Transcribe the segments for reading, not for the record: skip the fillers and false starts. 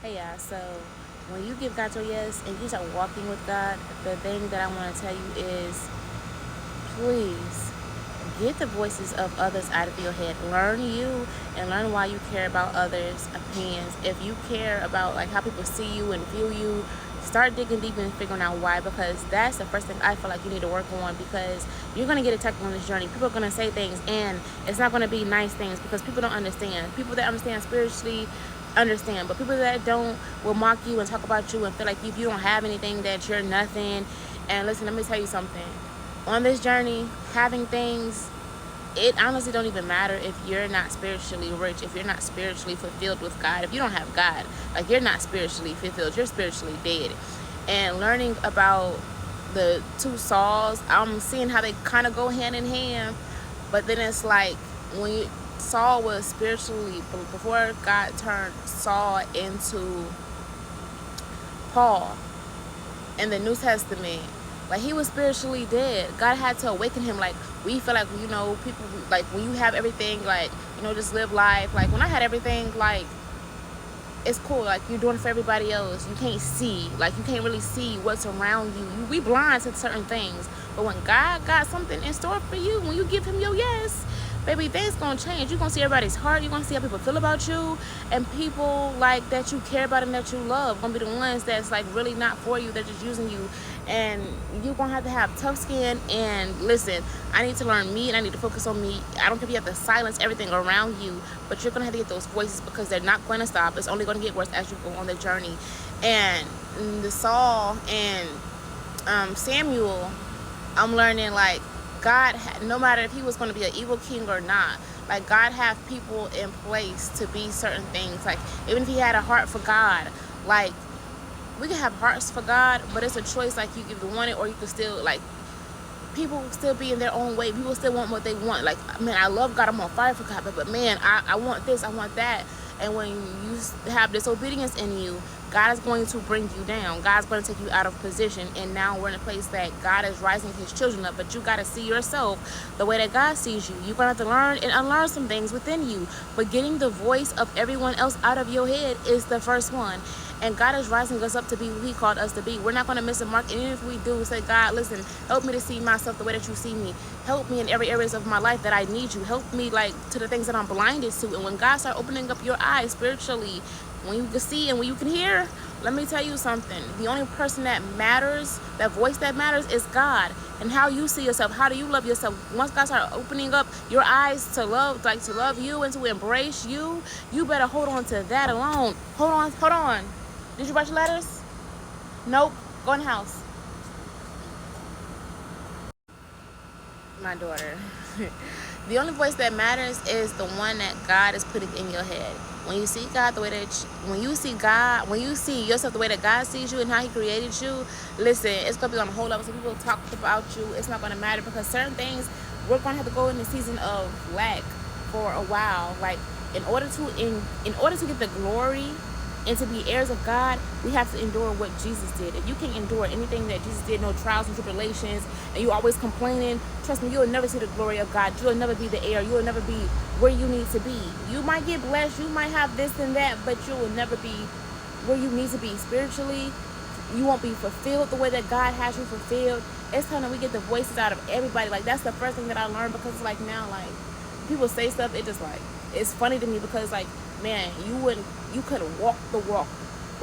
Hey, yeah, so when you give God your yes and you start walking with God, the thing that I want to tell you is please get the voices of others out of your head. Learn you and learn why you care about others' opinions. If you care about like how people see you and view you, start digging deep and figuring out why, because that's the first thing I feel like you need to work on, because you're going to get attacked on this journey. People are going to say things and it's not going to be nice things because people don't understand. People that understand spiritually understand, but people that don't will mock you and talk about you and feel like if you don't have anything that you're nothing. And listen, let me tell you something. On this journey, having things, it honestly don't even matter if you're not spiritually rich, if you're not spiritually fulfilled with God. If you don't have God, like, you're not spiritually fulfilled, you're spiritually dead. And learning about the two Sauls, I'm seeing how they kind of go hand in hand. But then it's like when Saul was spiritually, before God turned Saul into Paul in the New Testament, like, he was spiritually dead. God had to awaken him. Like, we feel like, people, like, when you have everything, like, just live life. Like, when I had everything, like, it's cool. Like, you're doing it for everybody else. You can't see. Like, you can't really see what's around you. We blind to certain things. But when God got something in store for you, when you give him your yes, baby, things gonna change. You're gonna see everybody's heart. You're gonna see how people feel about you. And people, like, that you care about and that you love gonna be the ones that's, like, really not for you. They're just using you. And you're gonna have tough skin. And listen, I need to learn me and I need to focus on me. I don't care if you have to silence everything around you, but you're gonna have to get those voices, because they're not going to stop. It's only going to get worse as you go on the journey. And the Saul and Samuel, I'm learning, like, God, no matter if he was going to be an evil king or not, like, God have people in place to be certain things. Like, even if he had a heart for God, like, we can have hearts for God, but it's a choice. Like, you either want it or you can still, like, people will still be in their own way. People still want what they want. Like, man, I love God, I'm on fire for God, but man, I want this, I want that. And when you have disobedience in you, God is going to bring you down. God's going to take you out of position. And now we're in a place that God is rising his children up. But you got to see yourself the way that God sees you. You're going to have to learn and unlearn some things within you. But getting the voice of everyone else out of your head is the first one. And God is rising us up to be who he called us to be. We're not going to miss a mark. And even if we do, say, God, listen, help me to see myself the way that you see me. Help me in every areas of my life that I need you. Help me, like, to the things that I'm blinded to. And when God starts opening up your eyes spiritually, when you can see and when you can hear, let me tell you something. The only person that matters, that voice that matters, is God. And how you see yourself. How do you love yourself? Once God starts opening up your eyes to love, like, to love you and to embrace you, you better hold on to that alone. Hold on. Did you write your letters? Nope. Go in the house. My daughter. The only voice that matters is the one that God is putting in your head. When you see God the way that when you see God, when you see yourself the way that God sees you and how he created you, listen, it's going to be on a whole level. So people talk about you, it's not going to matter, because certain things, we're going to have to go in the season of lack for a while. Like, in order to get the glory and to be heirs of God, we have to endure what Jesus did. If you can't endure anything that Jesus did, no trials and tribulations, and you always complaining, trust me, you'll never see the glory of God. You'll never be the heir. You'll never be where you need to be. You might get blessed. You might have this and that, but you will never be where you need to be spiritually. You won't be fulfilled the way that God has you fulfilled. It's time that we get the voices out of everybody. Like, that's the first thing that I learned, because it's like, now, like, people say stuff, it just, like, it's funny to me, because, like, man, you couldn't walk the walk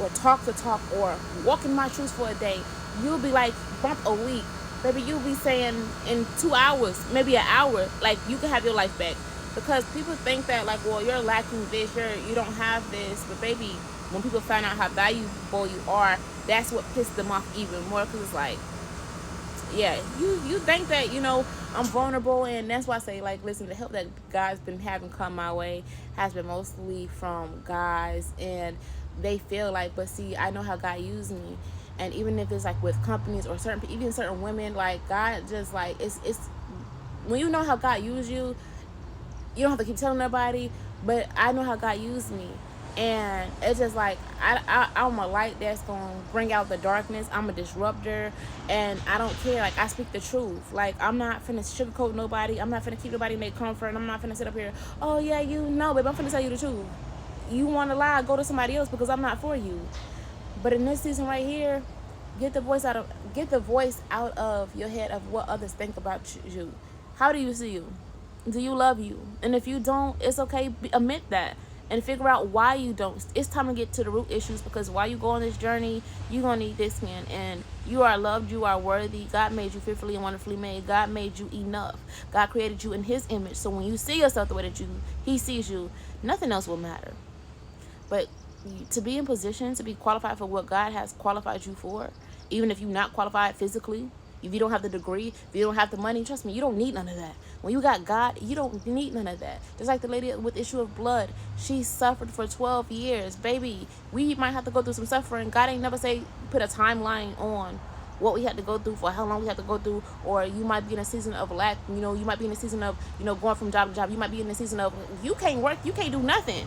or talk the talk or walk in my shoes for a day. You'll be like, bump a week, baby. You'll be saying in 2 hours, maybe an hour, like, you can have your life back. Because people think that, like, well, you're lacking this, you don't have this. But baby, when people find out how valuable you are, that's what pissed them off even more, because it's like, yeah, you think that, I'm vulnerable. And that's why I say, like, listen, the help that God's been having come my way has been mostly from guys, and they feel like, but see, I know how God used me. And even if it's like with companies or even certain women, like, God just, like, it's when you know how God used you, you don't have to keep telling nobody. But I know how God used me, and it's just like, I'm a light that's gonna bring out the darkness. I'm a disruptor, and I don't care. Like, I speak the truth. Like, I'm not finna sugarcoat nobody. I'm not finna keep nobody in their comfort. And I'm not finna sit up here, oh yeah, babe, I'm finna tell you the truth. you want to lie, go to somebody else because I'm not for you. But in this season right here, get the voice out of your head of what others think about you. How do you see you? Do you love you? And if you don't, it's okay. Admit that and figure out why you don't. It's time to get to the root issues, because while you go on this journey, you're going to need this man. And you are loved. You are worthy. God made you fearfully and wonderfully made. God made you enough. God created you in his image. So when you see yourself the way that he sees you, nothing else will matter. But to be in position, to be qualified for what God has qualified you for, even if you're not qualified physically, if you don't have the degree, if you don't have the money, trust me, you don't need none of that. When you got God, you don't need none of that. Just like the lady with issue of blood, she suffered for 12 years. Baby, we might have to go through some suffering. God ain't never say put a timeline on what we had to go through, for how long we had to go through. Or you might be in a season of lack, you might be in a season of, going from job to job. You might be in a season of you can't work, you can't do nothing.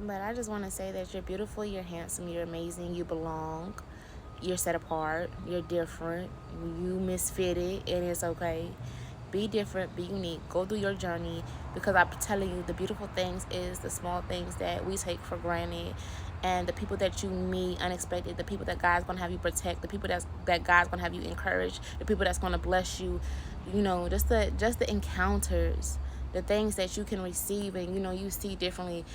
But I just want to say that you're beautiful, you're handsome, you're amazing, you belong, you're set apart, you're different, you misfitted, and it's okay. Be different, be unique, go through your journey, because I'm telling you, the beautiful things is the small things that we take for granted, and the people that you meet unexpected, the people that God's going to have you protect, the people that God's going to have you encourage, the people that's going to bless you, just the encounters, the things that you can receive and, you see differently.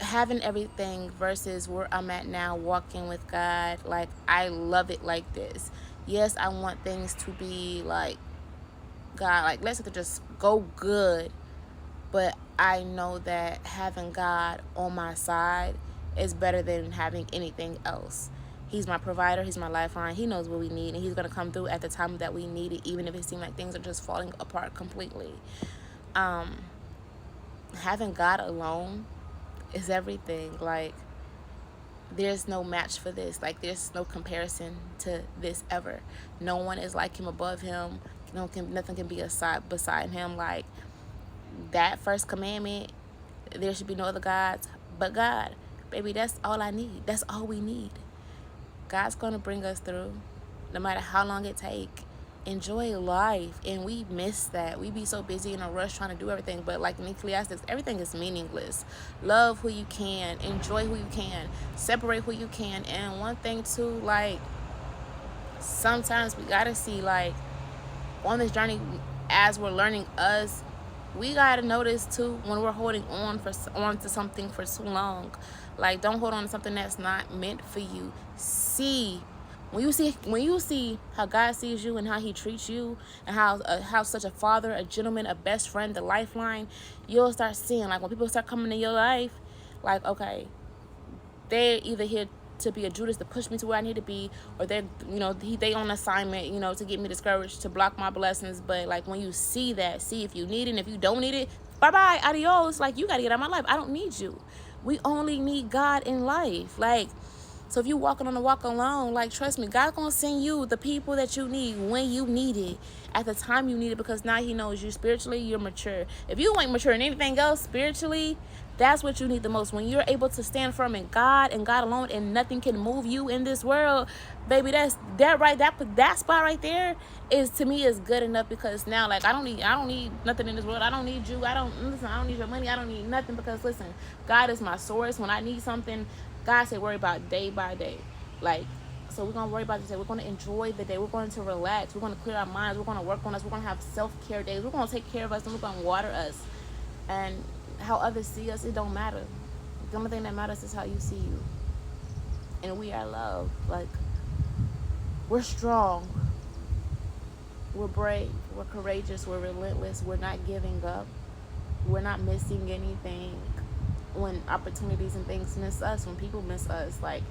Having everything versus where I'm at now, walking with God, like, I love it like this. Yes, I want things to be like God, like, let's just go good, but I know that having God on my side is better than having anything else. He's my provider, he's my lifeline, he knows what we need, and he's going to come through at the time that we need it, even if it seems like things are just falling apart completely. Having God alone is everything. Like, there's no match for this. Like, there's no comparison to this ever. No one is like him, above him. Nothing can be beside him. Like, that first commandment, there should be no other gods but God. Baby, that's all I need. That's all we need. God's going to bring us through, no matter how long it takes. Enjoy life, and we miss that. We be so busy in a rush trying to do everything, but like in Ecclesiastes, everything is meaningless. Love who you can, enjoy who you can, separate who you can. And one thing too, like, sometimes we gotta see, like, on this journey, as we're learning us, we gotta notice too when we're holding on to something for too long. Like, don't hold on to something that's not meant for you. When you see how God sees you and how he treats you, and how such a father, a gentleman, a best friend, the lifeline, you'll start seeing, like, when people start coming in your life, like, okay, they're either here to be a Judas to push me to where I need to be, or they on assignment, to get me discouraged, to block my blessings. But like, when you see that, see if you need it, and if you don't need it, bye-bye, adios. Like, you got to get out of my life. I don't need you. We only need God in life. Like, so if you walking on the walk alone, like, trust me, God gonna send you the people that you need when you need it, at the time you need it, because now he knows you spiritually, you're mature. If you ain't mature in anything else spiritually, that's what you need the most. When you're able to stand firm in God and God alone, and nothing can move you in this world, baby, that spot right there is, to me, is good enough. Because now, like, I don't need nothing in this world. I don't need you. I don't need your money. I don't need nothing, because listen, God is my source. When I need something, God said worry about day by day. Like, so we're going to worry about the day. We're going to enjoy the day. We're going to relax. We're going to clear our minds. We're going to work on us. We're going to have self-care days. We're going to take care of us, and we're going to water us. And how others see us, it don't matter. The only thing that matters is how you see you. And we are loved. Like, we're strong. We're brave. We're courageous. We're relentless. We're not giving up. We're not missing anything. When opportunities and things miss us, when people miss us, like,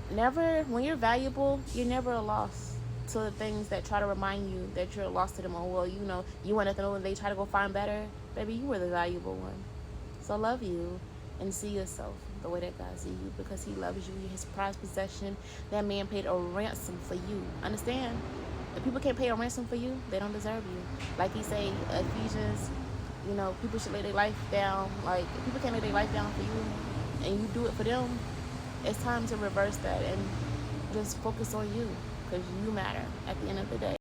when you're valuable, you're never a loss to the things that try to remind you that you're a loss to them. Oh, well, you want nothing, and they try to go find better. Baby, you were the valuable one. So love you and see yourself the way that God sees you, because he loves you. You're his prized possession. That man paid a ransom for you. Understand? If people can't pay a ransom for you, they don't deserve you. Like he say, Ephesians, people should lay their life down. Like, if people can't lay their life down for you and you do it for them, it's time to reverse that and just focus on you, because you matter at the end of the day.